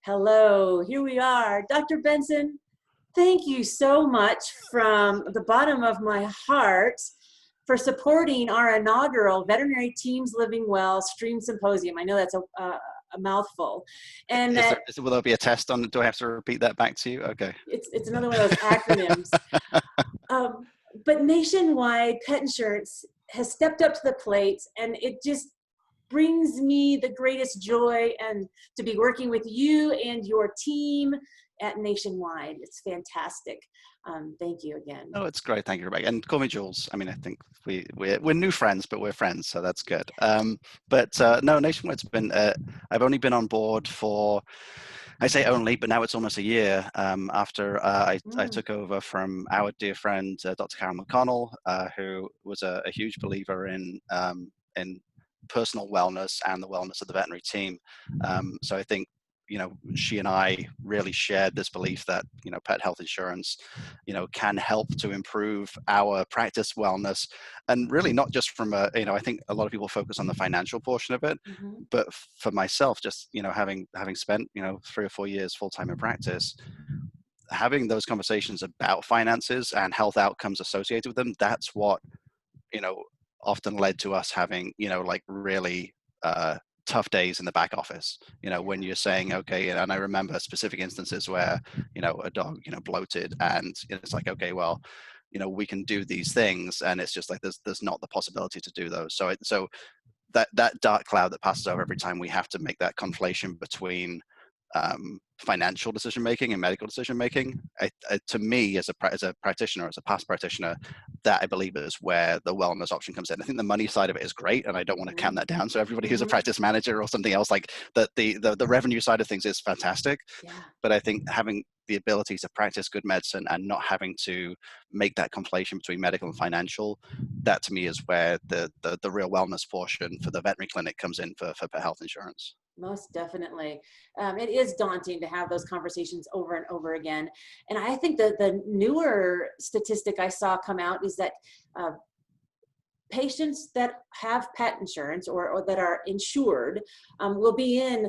Hello, here we are. Dr. Benson, thank you so much from the bottom of my heart for supporting our inaugural Veterinary Teams Living Well Stream Symposium. I know that's a mouthful. And Will there be a test on it? Do I have to repeat that back to you? Okay. It's another one of those acronyms. But nationwide, pet insurance has stepped up to the plate, and it just brings me the greatest joy and to be working with you and your team at Nationwide. It's fantastic. Thank you again. Oh, it's great. Thank you, Rebecca. And call me Jules. I mean, I think we're new friends, but we're friends, so that's good. No, Nationwide's been, I've only been on board for, I say only, but now it's almost a year after I took over from our dear friend, Dr. Karen McConnell, who was a huge believer in personal wellness and the wellness of the veterinary team. So I think, she and I really shared this belief that, pet health insurance, can help to improve our practice wellness, and really not just from I think a lot of people focus on the financial portion of it, but for myself, just, having spent, 3 or 4 years full-time in practice, having those conversations about finances and health outcomes associated with them, that's what, often led to us having, like really tough days in the back office, when you're saying, okay, and I remember specific instances where, a dog, bloated, and it's like, okay, well, we can do these things, and it's just like, there's not the possibility to do those. So that dark cloud that passes over every time we have to make that conflation between financial decision making and medical decision making. To me, as a practitioner, as a past practitioner, that I believe is where the wellness option comes in. I think the money side of it is great, and I don't want to count that down. So everybody who's a practice manager or something else, like that, the revenue side of things is fantastic. Yeah. But I think having the ability to practice good medicine and not having to make that conflation between medical and financial, that to me is where the real wellness portion for the veterinary clinic comes in for pet health insurance. Most definitely. It is daunting to have those conversations over and over again. And I think the newer statistic I saw come out is that patients that have pet insurance or that are insured will be in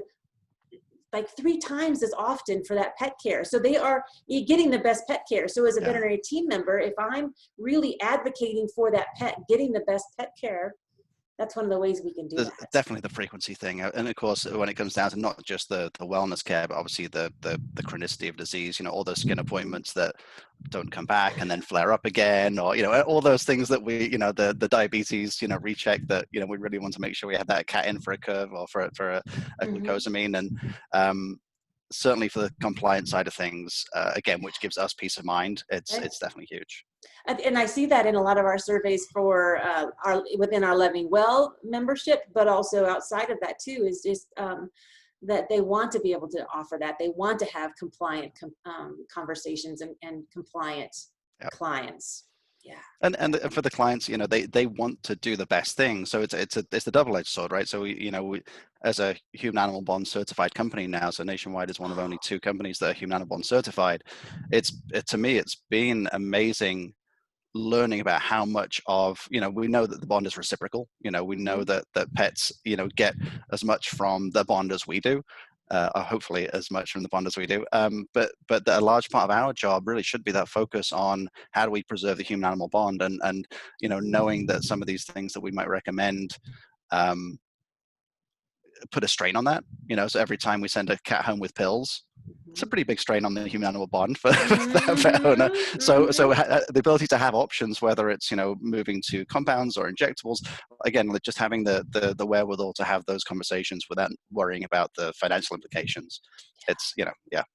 like 3 times as often for that pet care. So they are getting the best pet care. So as a veterinary team member, if I'm really advocating for that pet, getting the best pet care, that's one of the ways we can do that. Definitely the frequency thing. And of course, when it comes down to not just the wellness care, but obviously the chronicity of disease, all those skin appointments that don't come back and then flare up again, or, all those things that we, the diabetes, recheck that, we really want to make sure we have that cat in for a curve or for a glucosamine. And certainly for the compliance side of things, again, which gives us peace of mind, it's definitely huge. And I see that in a lot of our surveys for within our Living Well membership, but also outside of that too, is just that they want to be able to offer that. They want to have compliant conversations and compliant clients. Yeah. And for the clients, they want to do the best thing. So it's a double-edged sword, right? So we, as a human animal bond certified company now, so Nationwide is one of only 2 companies that are human animal bond certified. To me, it's been amazing learning about how much of, we know that the bond is reciprocal. We know that pets, get as much from the bond as we do. Or hopefully as much from the bond as we do. But a large part of our job really should be that focus on how do we preserve the human animal bond, and knowing that some of these things that we might recommend put a strain on that. So every time we send a cat home with pills, it's a pretty big strain on the human animal bond for that pet owner. So the ability to have options, whether it's moving to compounds or injectables, again, just having the wherewithal to have those conversations without worrying about the financial implications. It's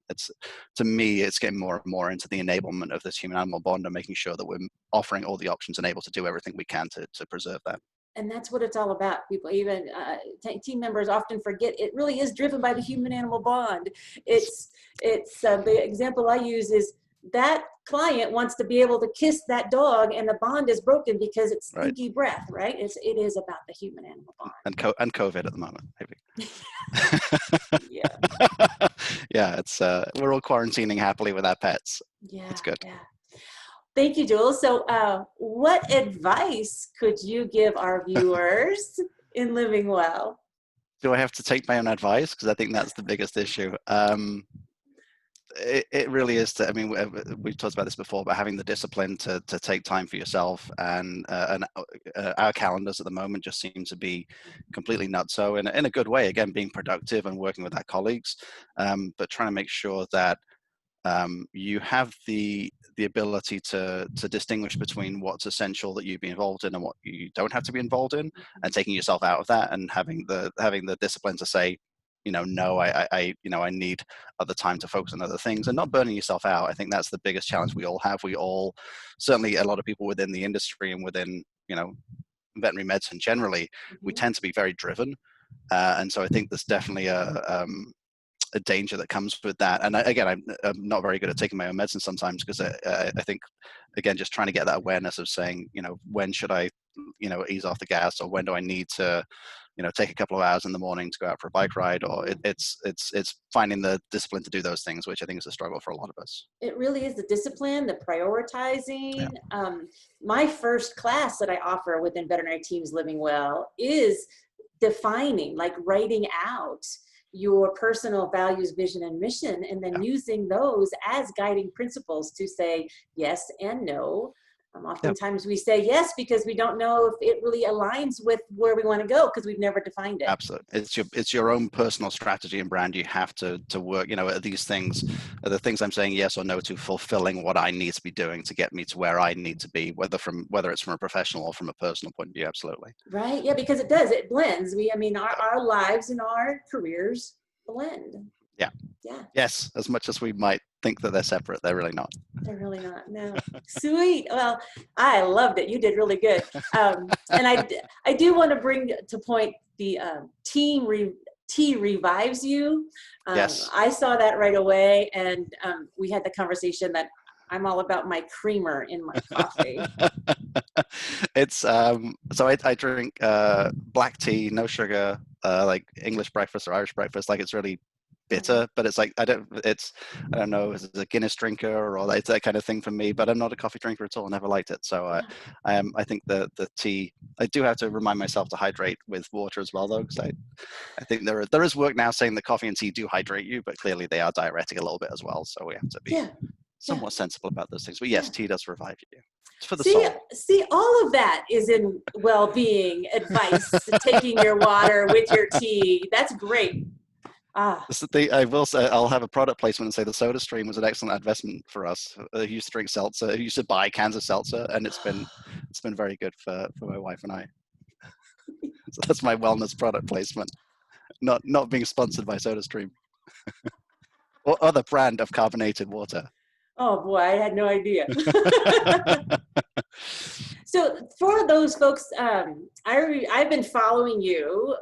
it's, to me, it's getting more and more into the enablement of this human animal bond and making sure that we're offering all the options and able to do everything we can to preserve that. And that's what it's all about. People, even team members, often forget it really is driven by the human-animal bond. It's the example I use is that client wants to be able to kiss that dog, and the bond is broken because it's stinky breath, right? It is about the human-animal bond. And COVID at the moment, maybe. Yeah. Yeah, it's we're all quarantining happily with our pets. Yeah, it's good. Yeah. Thank you, Jules. So what advice could you give our viewers in living well? do I have to take my own advice? Because I think that's the biggest issue. It really is. I mean, we've talked about this before, but having the discipline to take time for yourself, and our calendars at the moment just seem to be completely nutso in a good way. Again, being productive and working with our colleagues, but trying to make sure that you have the ability to distinguish between what's essential that you be involved in and what you don't have to be involved in, and taking yourself out of that, and having the discipline to say, no, I need other time to focus on other things, and not burning yourself out. I think that's the biggest challenge we all have. We all, certainly a lot of people within the industry and within, veterinary medicine generally, we tend to be very driven. And so I think there's definitely a danger that comes with that. And again, I'm not very good at taking my own medicine sometimes, because I think, again, just trying to get that awareness of saying, when should I, ease off the gas, or when do I need to, take a couple of hours in the morning to go out for a bike ride, or it's finding the discipline to do those things, which I think is a struggle for a lot of us. It really is the discipline, the prioritizing. Yeah. My first class that I offer within Veterinary Teams Living Well is defining, like writing out your personal values, vision, and mission, and then using those as guiding principles to say yes and no. Oftentimes we say yes because we don't know if it really aligns with where we want to go, because we've never defined it. Absolutely. It's your own personal strategy and brand. You have to work, are these things, are the things I'm saying yes or no to fulfilling what I need to be doing to get me to where I need to be, whether it's from a professional or from a personal point of view. Absolutely. Right. Yeah, because it blends. Our lives and our careers blend. Yeah. Yeah. Yes. As much as we might think that they're separate, they're really not. They're really not. No. Sweet. Well, I loved it. You did really good. And I do want to bring to point the tea revives you. Yes. I saw that right away, and we had the conversation that I'm all about my creamer in my coffee. It's so I drink black tea, no sugar, like English breakfast or Irish breakfast. Like, it's really bitter, but it's like I don't know, is it a Guinness drinker or it's that kind of thing for me, but I'm not a coffee drinker at all. Never liked it. So I think the tea, I do have to remind myself to hydrate with water as well, though, because I think there is work now saying that coffee and tea do hydrate you, but clearly they are diuretic a little bit as well, so we have to be somewhat sensible about those things. But yes, tea does revive you. It's for the soul. See, all of that is in well-being advice, taking your water with your tea. That's great. I will say, I'll have a product placement and say the Soda Stream was an excellent investment for us. I used to drink seltzer, I used to buy cans of seltzer, and it's been very good for my wife and I. So that's my wellness product placement. Not being sponsored by Soda Stream or other brand of carbonated water. Oh boy, I had no idea. So for those folks, I've been following you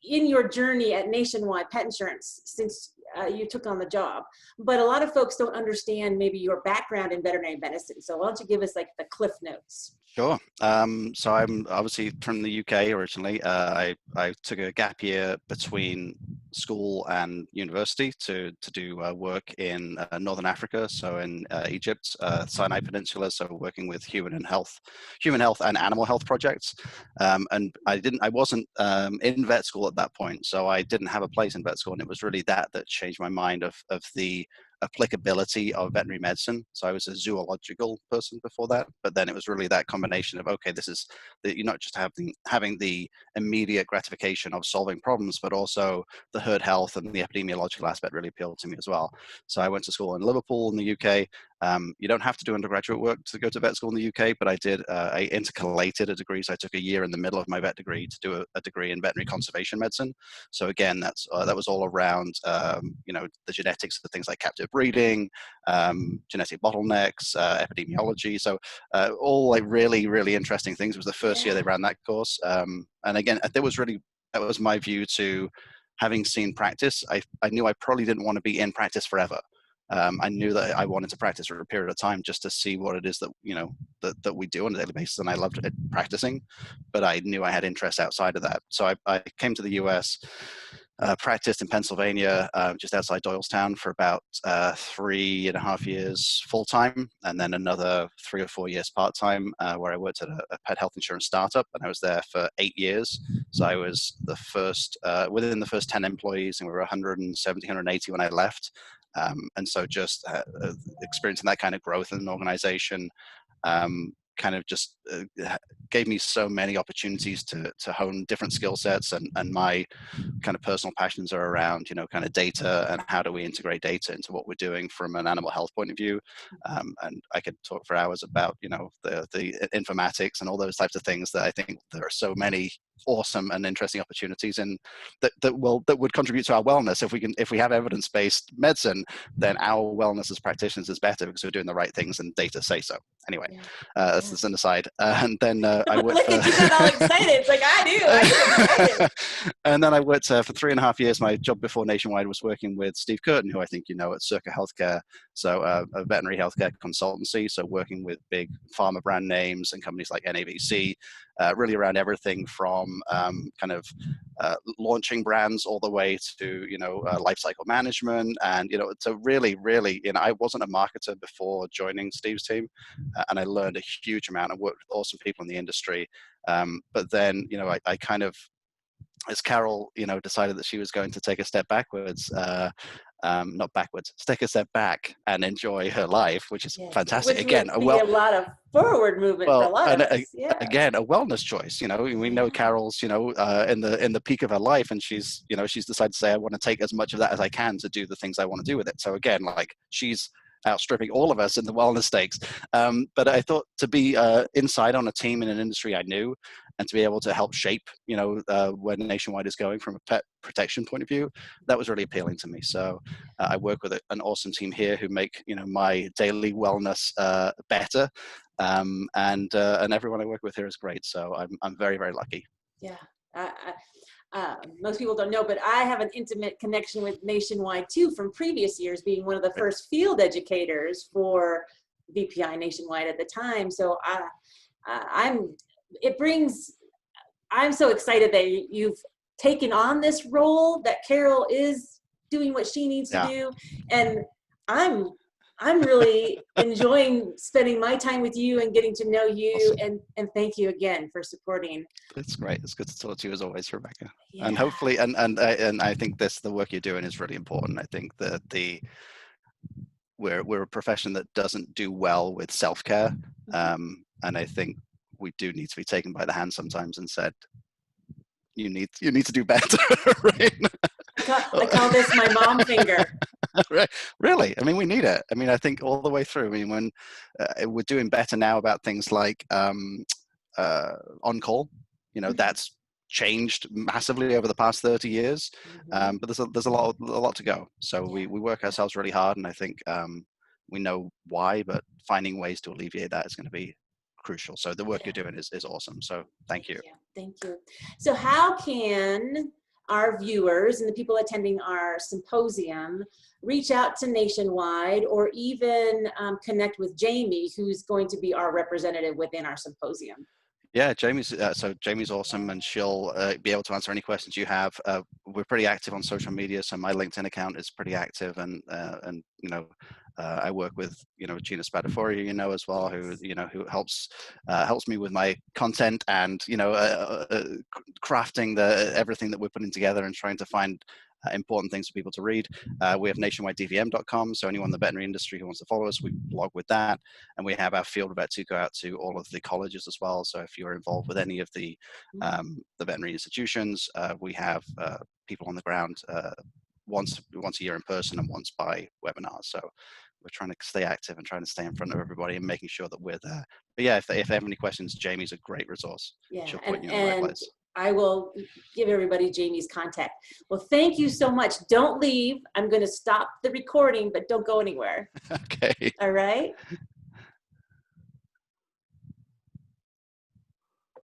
in your journey at Nationwide Pet Insurance since you took on the job, but a lot of folks don't understand maybe your background in veterinary medicine. So why don't you give us like the cliff notes? Sure. So I'm obviously from the UK originally. I took a gap year between school and university to do work in Northern Africa, so in Egypt, Sinai Peninsula, so working with human health and animal health projects. And I wasn't in vet school at that point, so I didn't have a place in vet school, and it was really that changed my mind of the applicability of veterinary medicine. So I was a zoological person before that, but then it was really that combination of, okay, this is that you're not just having the immediate gratification of solving problems, but also the herd health and the epidemiological aspect really appealed to me as well. So I went to school in Liverpool in the UK. You don't have to do undergraduate work to go to vet school in the UK, but I did. I intercalated a degree, so I took a year in the middle of my vet degree to do a degree in veterinary conservation medicine. So again, that was all around the genetics of things like captive breeding, genetic bottlenecks, epidemiology. So all like really, really interesting things. It was the first year they ran that course, and again, that was my view to having seen practice. I knew I probably didn't want to be in practice forever. I knew that I wanted to practice for a period of time just to see what it is that we do on a daily basis, and I loved it practicing, but I knew I had interests outside of that. So I came to the US, practiced in Pennsylvania, just outside Doylestown, for about 3.5 years full-time, and then another 3 or 4 years part-time, where I worked at a pet health insurance startup, and I was there for 8 years. So I was the first, within the first 10 employees, and we were 170, 180 when I left. And so just experiencing that kind of growth in an organization kind of just gave me so many opportunities to hone different skill sets, and my kind of personal passions are around, kind of data and how do we integrate data into what we're doing from an animal health point of view. And I could talk for hours about, the informatics and all those types of things that I think there are so many awesome and interesting opportunities in that would contribute to our wellness. If we have evidence-based medicine, then our wellness as practitioners is better because we're doing the right things and data say so. Anyway, that's an aside. And then I worked Look at you, got all excited. It's like I do. And then I worked for 3.5 years. My job before Nationwide was working with Steve Curtin, who I think you know, at Circa Healthcare. So a veterinary healthcare consultancy. So working with big pharma brand names and companies like NAVC, really around everything from kind of launching brands all the way to, life cycle management. And, to really, I wasn't a marketer before joining Steve's team. And I learned a huge amount and worked with awesome people in the industry. But then, I kind of, as Carol, decided that she was going to take a step backwards, not backwards, take a step back and enjoy her life, which is fantastic. Which Again, would be a lot of forward movement for a lot of us. Again, a wellness choice. We know Carol's, in the peak of her life, and she's decided to say, I want to take as much of that as I can to do the things I want to do with it. So again, like, she's outstripping all of us in the wellness stakes. But I thought to be inside on a team in an industry I knew, and to be able to help shape, where Nationwide is going from a pet protection point of view, that was really appealing to me. So I work with an awesome team here who make, my daily wellness better. And everyone I work with here is great. So I'm very, very lucky. Yeah. Most people don't know, but I have an intimate connection with Nationwide too, from previous years, being one of the first field educators for VPI Nationwide at the time. So I'm so excited that you've taken on this role, that Carol is doing what she needs to do. And I'm really enjoying spending my time with you and getting to know you. Awesome. And thank you again for supporting. It's great. It's good to talk to you as always, Rebecca. Yeah. And hopefully, and I think the work you're doing is really important. I think that we're a profession that doesn't do well with self-care. And I think we do need to be taken by the hand sometimes and said, you need to do better. Right? I call this my mom finger. Really, I mean, we need it. I mean, I think all the way through. I mean, when we're doing better now about things like on call, that's changed massively over the past 30 years. But there's a lot to go. So we work ourselves really hard, and I think we know why, but finding ways to alleviate that is going to be crucial. So the work you're doing is awesome. So thank you. Thank you. So how can our viewers and the people attending our symposium reach out to Nationwide, or even connect with Jamie, who's going to be our representative within our symposium? Yeah, Jamie's awesome, and she'll be able to answer any questions you have. We're pretty active on social media, so my LinkedIn account is pretty active, and I work with Gina Spadafori, as well, who helps me with my content and crafting everything that we're putting together and trying to find important things for people to read. We have nationwidedvm.com, so anyone in the veterinary industry who wants to follow us, we blog with that. And we have our field vets who go out to all of the colleges as well. So if you're involved with any of the veterinary institutions, we have people on the ground once a year in person and once by webinar. So we're trying to stay active and trying to stay in front of everybody and making sure that we're there. But yeah, if they have any questions, Jamie's a great resource. Yeah, she'll point you in the right place. I will give everybody Jamie's contact. Well, thank you so much. Don't leave. I'm going to stop the recording, but don't go anywhere. Okay. All right.